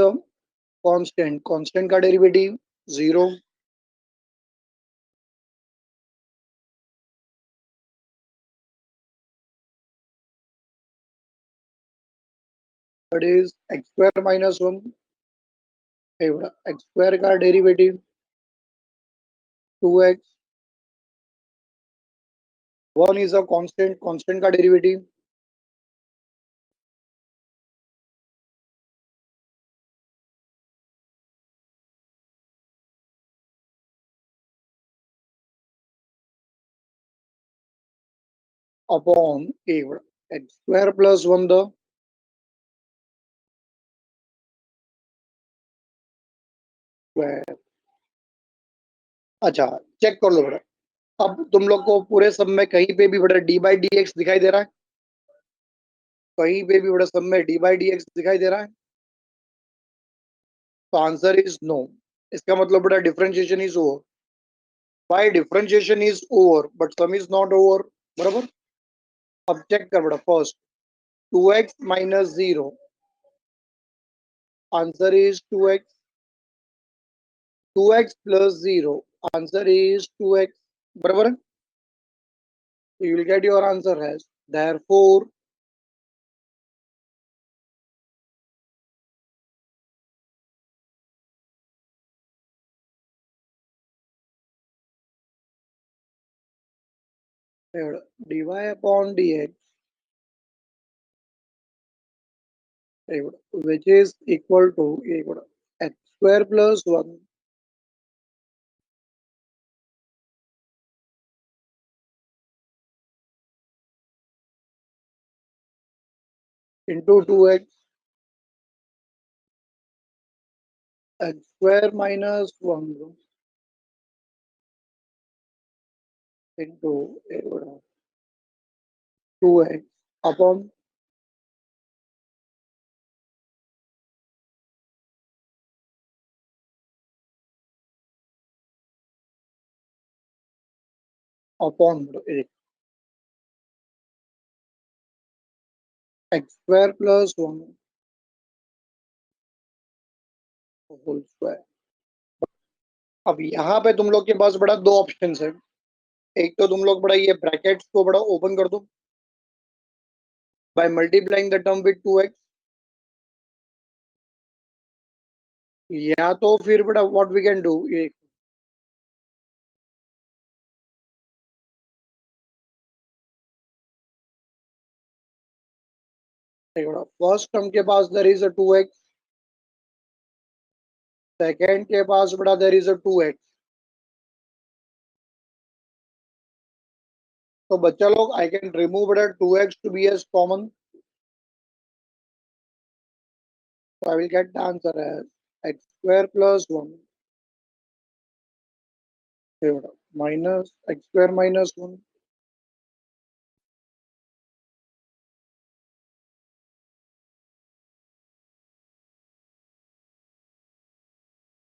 Constant, constant का derivative 0, that is x square minus 1 एवढा x square का derivative 2x, 1 is a constant, constant का derivative upon एवढा x square plus 1 the square. अच्छा, check कर लो बेटा, अब तुम लोग को पूरे सब में कहीं पे भी बेटा डी बाई डी एक्स दिखाई दे रहा है? कहीं पे भी बेटा सब में डी बाई डी एक्स दिखाई दे रहा है? तो आंसर इज नो। इसका मतलब बेटा differentiation is over. Bye differentiation is over but sum is not over, बराबर। अब चेक कर बेटा, first 2x minus 0, answer is 2x, 2x plus 0, answer is 2x, बराबर है? So you will get your answer as therefore dy upon dx which is equal to x square plus 1 into 2x x square minus 1 into 2x upon x square plus 1 whole square। अब यहाँ पे तुम लोग के पास बड़ा दो option है। एक तो तुम लोग बड़ा ये ब्रैकेट्स को बड़ा ओपन कर दो by multiplying the term with 2x, या तो फिर बड़ा व्हाट वी कैन डू, ये फर्स्ट टर्म के पास there is a 2x, second के पास बड़ा देयर इज अ 2x। तो बच्चा लोग आई कैन रिमूव बड़ा 2x to be as common, so I will get the answer as x square plus 1 minus x square minus 1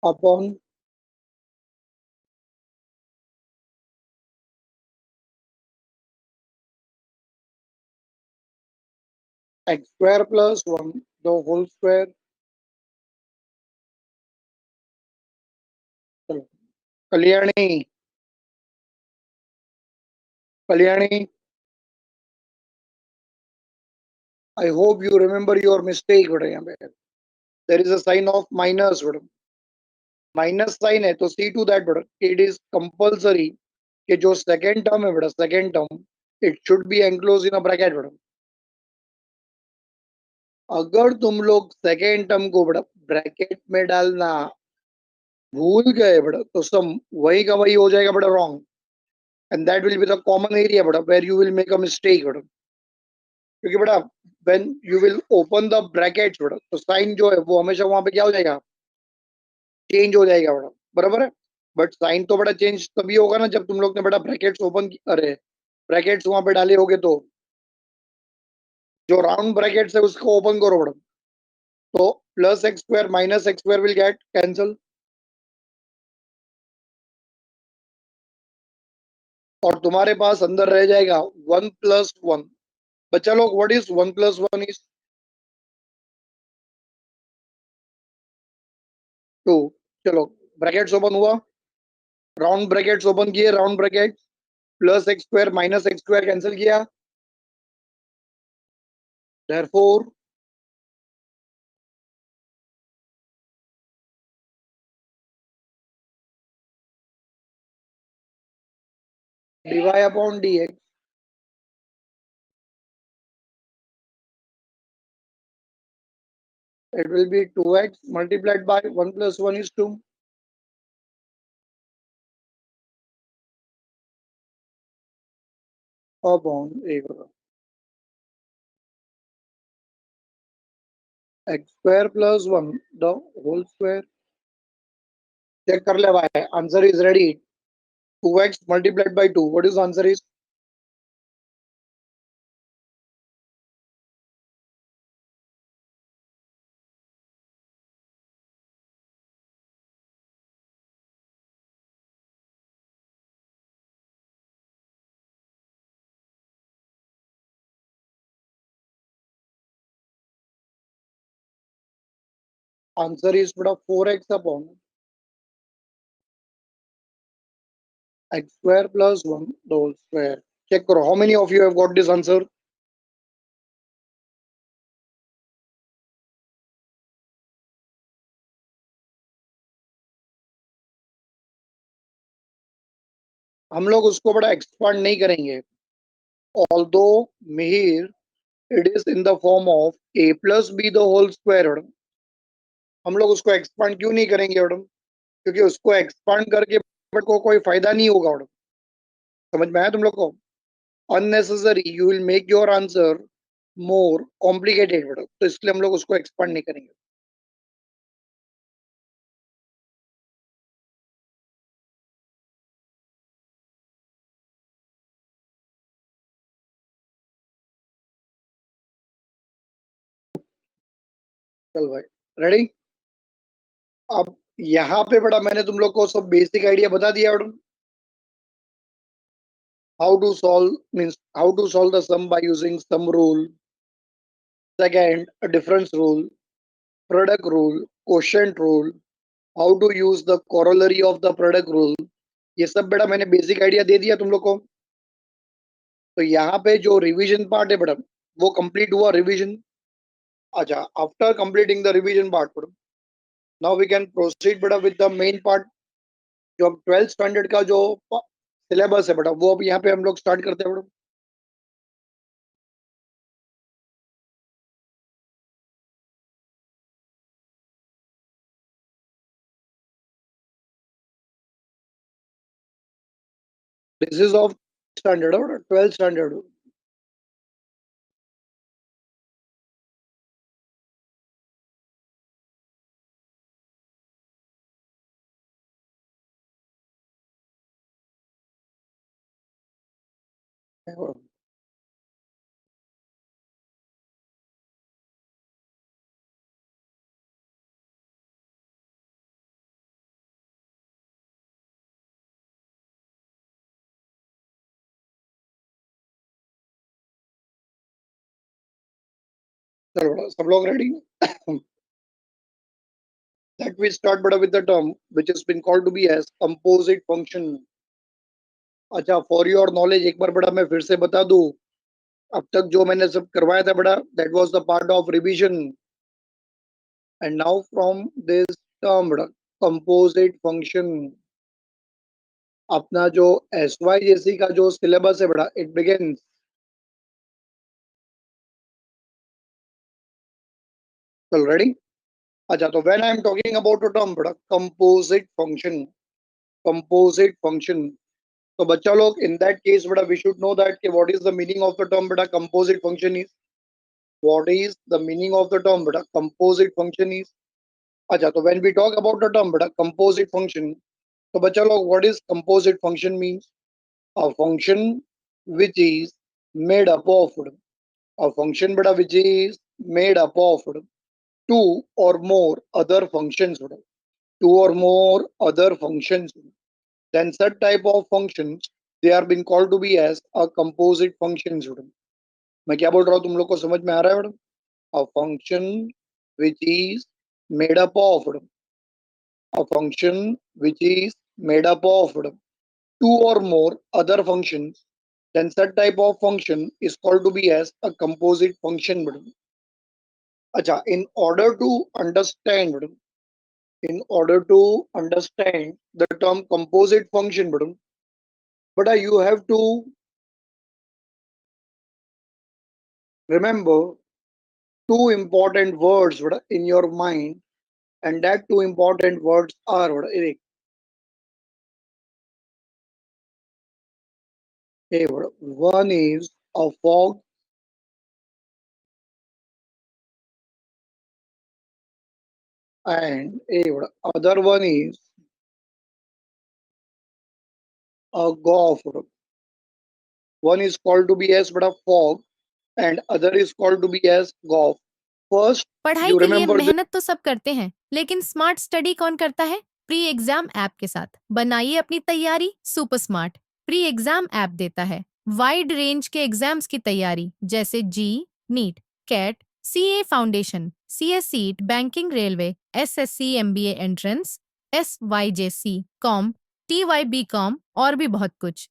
upon x square plus 1 the whole square। चलो, Kalyani, Kalyani, I hope you remember your mistake बेटा। यहाँ पे there is a sign of minus बेटा, minus sign है तो सी to that बेटा it is compulsory कि जो सेकेंड टर्म है बेटा, second term it should be enclose in a bracket बेटा। अगर तुम लोग सेकेंड टर्म को बेटा ब्रैकेट में डालना भूल गए बेटा तो सम वही का वही हो जाएगा बेटा wrong, and that will be the common area बेटा where you will make a mistake बेटा। क्योंकि बेटा when you will open the brackets बेटा तो साइन जो है वो हमेशा वहां पे क्या हो जाएगा, चेंज हो जाएगा बेटा, बराबर है। बट साइन तो बेटा चेंज तभी होगा ना जब तुम लोग ने बेटा ब्रैकेट्स ओपन अरे ब्रैकेट्स वहां पे डाले होगे तो जो राउंड ब्रैकेट्स है उसको ओपन करो बेटा, तो plus x square minus x square will get cancel और तुम्हारे पास अंदर रह जाएगा 1 + 1। बच्चा लोग व्हाट इज 1 + 1 इज 2, चलो ब्रैकेट्स ओपन हुआ, राउंड ब्रैकेट्स ओपन किए, round bracket plus x square minus x square cancel किया, therefore dy upon dx it will be 2x multiplied by 1 plus 1 is 2 upon x square plus 1 the whole square. Check कर ले भाई, answer is ready. 2x multiplied by 2, what is answer is? Answer is 4x upon x square plus 1 the whole square. Check करो, how many of you have got this answer? हम लोग उसको बड़ा expand नहीं करेंगे. Although Mihir, it is in the form of a plus b the whole square. हम लोग उसको एक्सपांड क्यों नहीं करेंगे मैडम? क्योंकि उसको एक्सपांड करके को कोई फायदा नहीं होगा मैडम. समझ में आया तुम लोग को? Unnecessary you will make your answer more complicated madam, तो इसलिए हम लोग उसको एक्सपांड नहीं करेंगे. चल भाई, रेडी. अब यहाँ पे बड़ा मैंने तुम लोग को सब बेसिक आइडिया बता दिया madam. How to solve the sum by using sum rule. Second, a difference rule, product rule, quotient rule. How to use the corollary of the product rule. ये सब बेटा मैंने बेसिक आइडिया दे दिया तुम लोग को. तो यहाँ पे जो रिवीजन पार्ट है बेटा, वो कंप्लीट हुआ रिवीजन. अच्छा, after completing the revision part, now we can proceed बेटा विद द मेन पार्ट. जो अब 12th स्टैंडर्ड का जो सिलेबस है बेटा, वो अब यहाँ पे हम लोग स्टार्ट करते हैं बेटा. दिस इज ऑफ स्टैंडर्ड बेटा, 12th स्टैंडर्ड. चलो बेटा, सब लोग ready? That we start better with the term which has been called to be as composite function. अच्छा, फॉर योर नॉलेज एक बार बड़ा मैं फिर से बता दूं, अब तक जो मैंने सब करवाया था बड़ा, that was the part of revision. And now from this term बड़ा, कंपोजिट फंक्शन, अपना जो एस वाई जेसी का जो सिलेबस है बड़ा, इट बिगिंस. चल रेडी. अच्छा, तो when I am talking about a term बड़ा, कंपोजिट फंक्शन, कंपोजिट फंक्शन, तो बच्चा लोग इन दैट केस बेटा वी शुड नो दैट कि what is the meaning of the term बेटा composite function is. What is the meaning of the term बेटा composite function is. अच्छा, तो when we talk about the term बेटा composite function, तो बच्चा लोग what is composite function means? A function which is made up of, a function बेटा which is made up of two or more other functions बेटा, two or more other functions, then such type of functions they are being called to be as a composite function student. मैं क्या बोल रहा हूँ तुम लोग को समझ में आ रहा है madam? A function which is made up of a function which is made up of two or more other functions, then such type of function is called to be as a composite function. Acha, in order to understand the term composite function, but you have to remember two important words in your mind, and that two important words are one is a fog and other one is a golf. One is called to be as fog and other is called to be as golf. First, पढ़ाई you के लिए remember this. मेहनत तो सब करते हैं, लेकिन smart study कौन करता है? प्री एग्जाम ऐप के साथ बनाइए अपनी तैयारी super smart. Pre exam app देता है वाइड रेंज के एग्जाम्स की तैयारी, जैसे JEE, NEET, CAT, CA foundation, CS seat, banking, railway, SSC, MBA entrance, SYJC, com, TYB com और भी बहुत कुछ।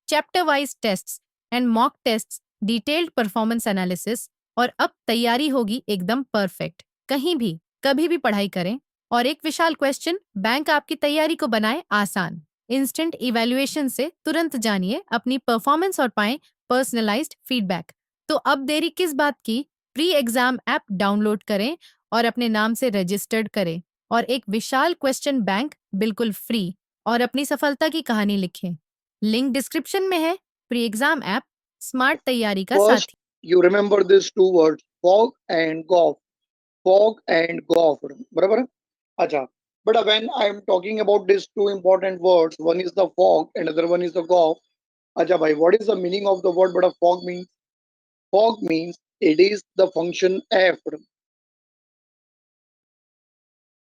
Chapter wise tests and mock tests, detailed performance analysis, और अब तैयारी होगी एकदम परफेक्ट। कहीं भी कभी भी पढ़ाई करें। और एक विशाल क्वेश्चन बैंक आपकी तैयारी को बनाए आसान। इंस्टेंट इवैल्यूएशन से तुरंत जानिए अपनी परफॉर्मेंस और पाएं पर्सनलाइज्ड फीडबैक। तो अब देरी किस बात की? प्री एग्जाम ऐप डाउनलोड करें और अपने नाम से रजिस्टर्ड करें और एक विशाल क्वेश्चन बैंक बिल्कुल फ्री और अपनी सफलता की कहानी लिखें। लिंक डिस्क्रिप्शन में है। प्री एग्जाम ऐप स्मार्ट तैयारी का First, साथी। you remember these two words, fog and golf. Fog and golf. Barabar? Acha. But when I'm talking about these two important words, one is the fog and other one is the golf. Acha bhai, what is the meaning of the word but a fog means? Fog means it is the function f,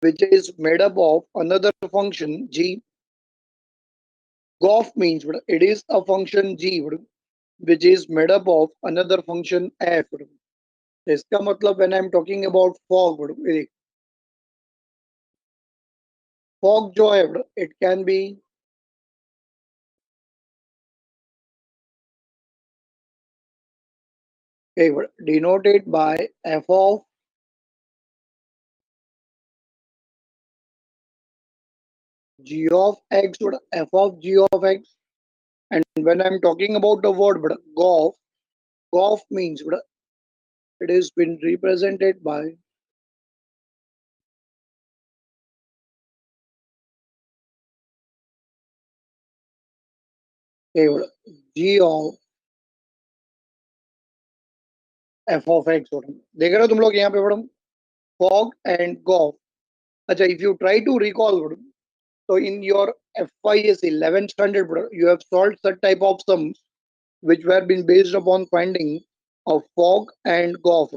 which is made up of another function g. Golf means it is a function g, which is made up of another function f. इसका मतलब when I'm talking about fog, fog जो है it can be denoted by f of g of x, f of g of x. And when I'm talking about the word golf, golf means it is been represented by g of f of x. देख रहे हो तुम लोग यहाँ पे fog and golf. अच्छा, if you try to recall, so in your FYS 11th standard, you have solved such type of sums which were been based upon finding of fog and golf.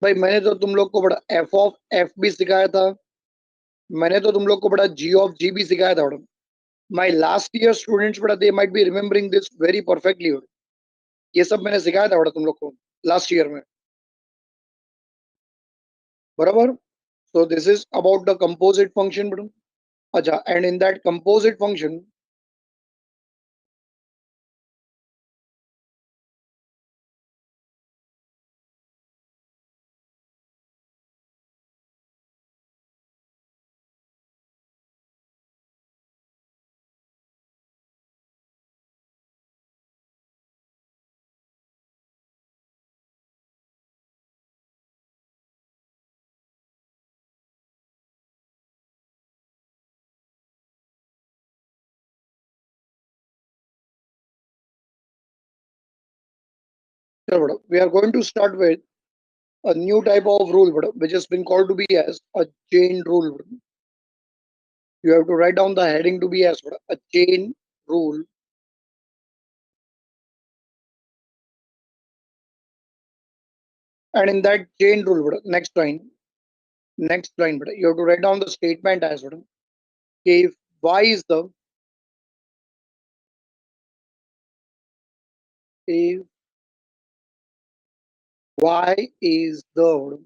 भाई मैंने तो तुम लोग को f of f भी सिखाया था, मैंने तो तुम लोग को g of g भी सिखाया था। My last year students they might be remembering this very perfectly. ये सब मैंने सिखाया था तुम लोग को लास्ट ईयर में, बराबर? So this is about the composite function, अच्छा, and in that composite function, we are going to start with a new type of rule, which has been called to be as a chain rule. You have to write down the heading to be as a chain rule. And in that chain rule, next line, you have to write down the statement as if y is the if y is the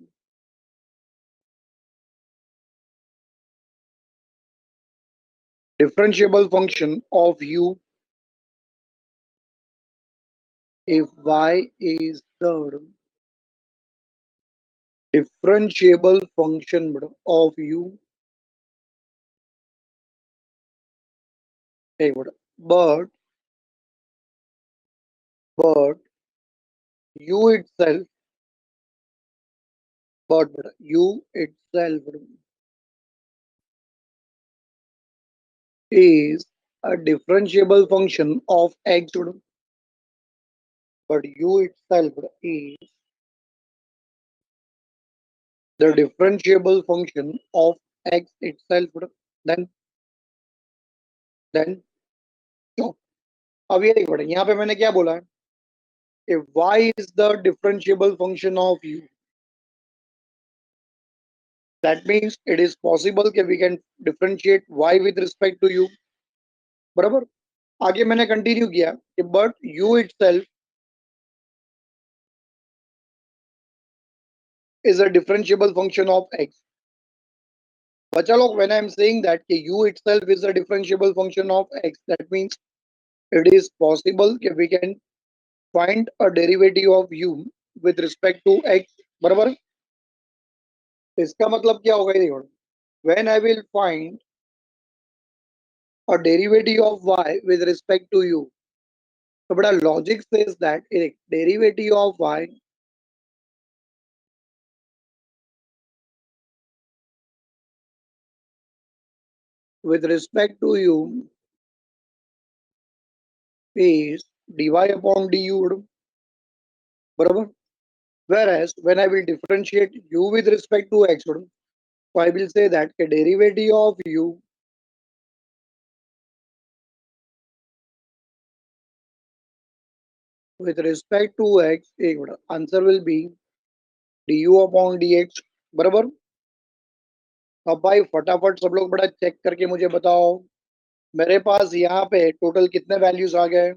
differentiable function of u if y is the differentiable function of u but u itself but u itself is a differentiable function of x but u itself is the differentiable function of x itself then then so अब ये देखो यहाँ पे मैंने क्या बोला है if y is the differentiable function of u that means it is possible that we can differentiate y with respect to u बराबर आगे मैंने कंटिन्यू किया कि but u itself is a differentiable function of x. बच्चा लोग when I am saying that कि u itself is a differentiable function of x, that means it is possible that we can find a derivative of u with respect to x. बराबर इसका मतलब क्या होगा ये देखो when I will find a derivative of y with respect to u तो बड़ा logic says that a derivative of y with respect to u is dy upon du बराबर whereas when I will differentiate u with respect to x so I will say that a derivative of u with respect to x answer will be du upon dx बराबर अब भाई फटाफट सब लोग बड़ा check करके मुझे बताओ मेरे पास यहाँ पे टोटल कितने वैल्यूज आ गए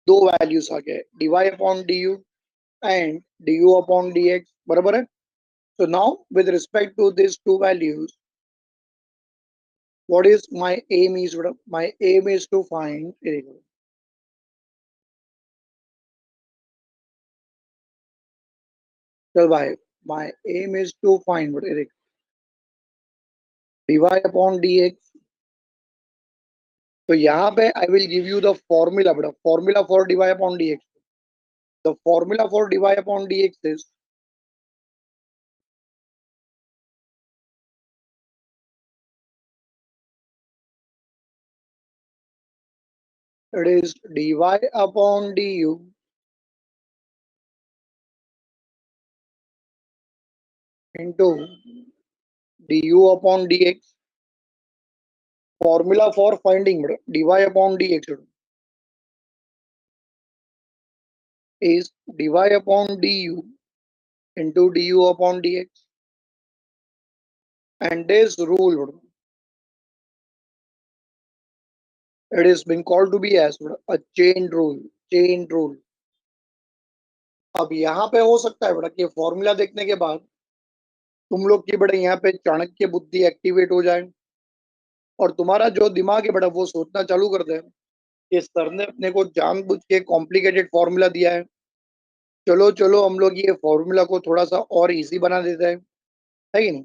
दो वैल्यूज आ गए dy upon du and du upon dx बराबर है so now with respect to these two values what is my aim is my aim is to find चल भाई my aim is to find dy upon dx तो यहाँ पे I will give you the formula formula for dy upon dx the formula for dy upon dx is it is dy upon du into du upon dx formula for finding dy upon dx is dy upon du into du upon dx and this rule it is being called to be as a chain rule अब यहाँ पे हो सकता है कि formula देखने के बाद तुम लोग की यहाँ पे चाणक्य बुद्धि एक्टिवेट हो जाए और तुम्हारा जो दिमाग है वो सोचना चालू कर दे कि सर ने अपने को जानबूझ के कॉम्प्लिकेटेड फॉर्मूला दिया है चलो चलो हम लोग ये फॉर्मूला को थोड़ा सा और इजी बना देते हैं है कि नहीं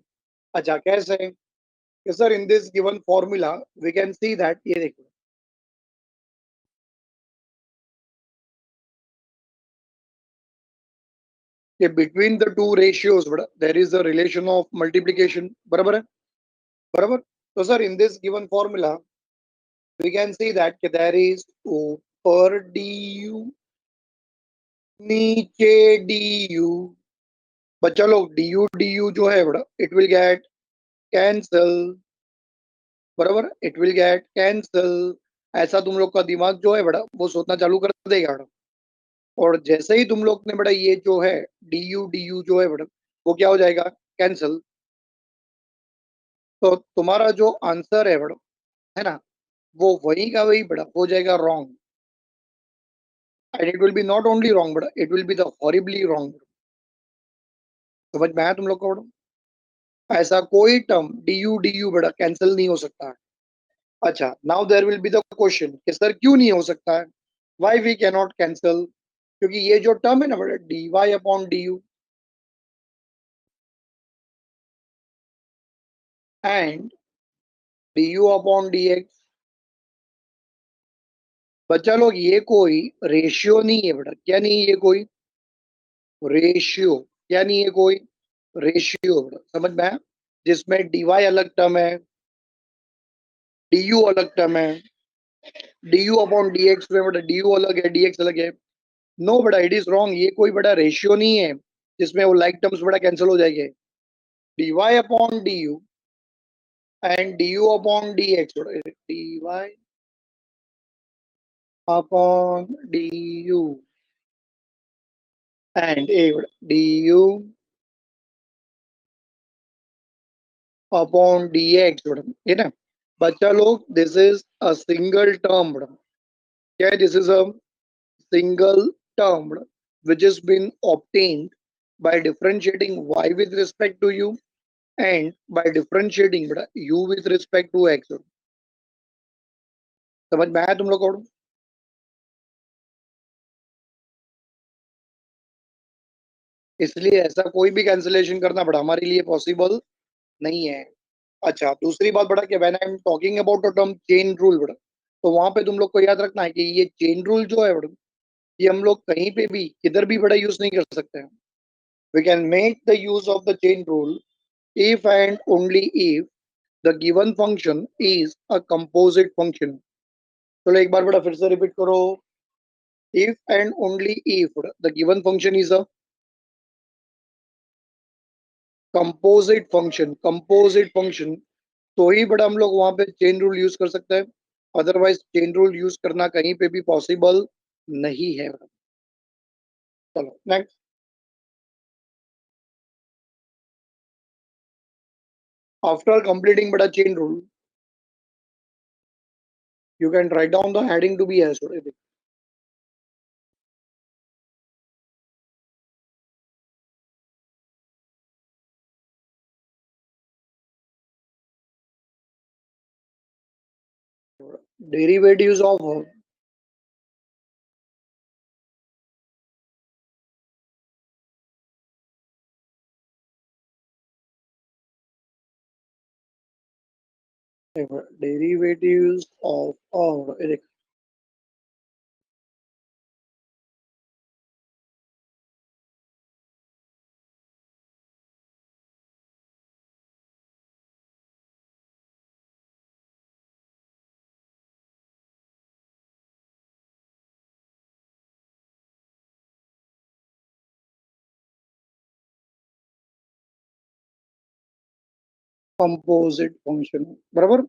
अच्छा कैसे कि sir in this given formula we can see that ये देखो कि between the two ratios there is a relation of multiplication बराबर है बराबर तो sir in this given formula we can see that there is ऊपर du नीचे du बच्चा लोग du जो है इट विल गेट कैंसल बराबर इट विल गेट कैंसल ऐसा तुम लोग का दिमाग जो है वो सोचना चालू कर देगा और जैसे ही तुम लोग ने ये जो है du जो है वो क्या हो जाएगा कैंसल तो तुम्हारा जो आंसर है ना वो वही का वही हो जाएगा wrong and it will be not only wrong it will be the horribly wrong समझ में आया तुम लोग को ऐसा कोई टर्म du कैंसिल नहीं हो सकता अच्छा, now there will be the question कि सर क्यों नहीं हो सकता है? Why we can not cancel? क्योंकि ये जो टर्म है ना बेटा, dy upon du and du upon dx, बच्चा लोग ये कोई रेशियो नहीं है बेटा। क्या नहीं है ये कोई रेशियो? क्या नहीं है कोई रेशियो बेटा, समझ में आया? जिसमें dy अलग टर्म है, du अलग टर्म है, du अपॉन dx में बेटा du अलग है, dx अलग है। नो बेटा, इट इज रॉन्ग। ये कोई बड़ा रेशियो नहीं है जिसमें वो लाइक टर्म्स बड़ा कैंसिल हो जाएंगे। dy upon du and du upon dx, dy upon du and a du upon dx, है ना बच्चा लोग? This is a single term. क्या है? This is a single term which has been obtained by differentiating y with respect to u and by differentiating u with respect to x। समझ में आया तुम लोग को? इसलिए ऐसा कोई भी कैंसिलेशन करना बड़ा हमारे लिए पॉसिबल नहीं है। अच्छा, दूसरी बात बड़ा कि when I am talking about the term chain rule बड़ा, तो वहां पे तुम लोग को याद रखना है कि ये चेन रूल जो है बड़ा, ये हम लोग कहीं पे भी किधर भी बड़ा यूज नहीं कर सकते हैं। We can make the use of the chain rule if and only if the given function is a composite function। चलो एक बार बड़ा फिर से रिपीट करो। if and only if the given function is a composite function, तो ही बड़ा हम लोग वहां पे चेन रूल यूज कर सकते हैं। अदरवाइज चेन रूल यूज करना कहीं पे भी पॉसिबल नहीं है। चलो नेक्स्ट। आफ्टर कंप्लीटिंग बड़ा chain rule, you can write down the heading to be as derivatives of derivatives of composite function, बराबर।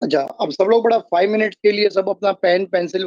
अच्छा, अब सब लोग बड़ा 5 मिनट के लिए सब अपना पेन पेंसिल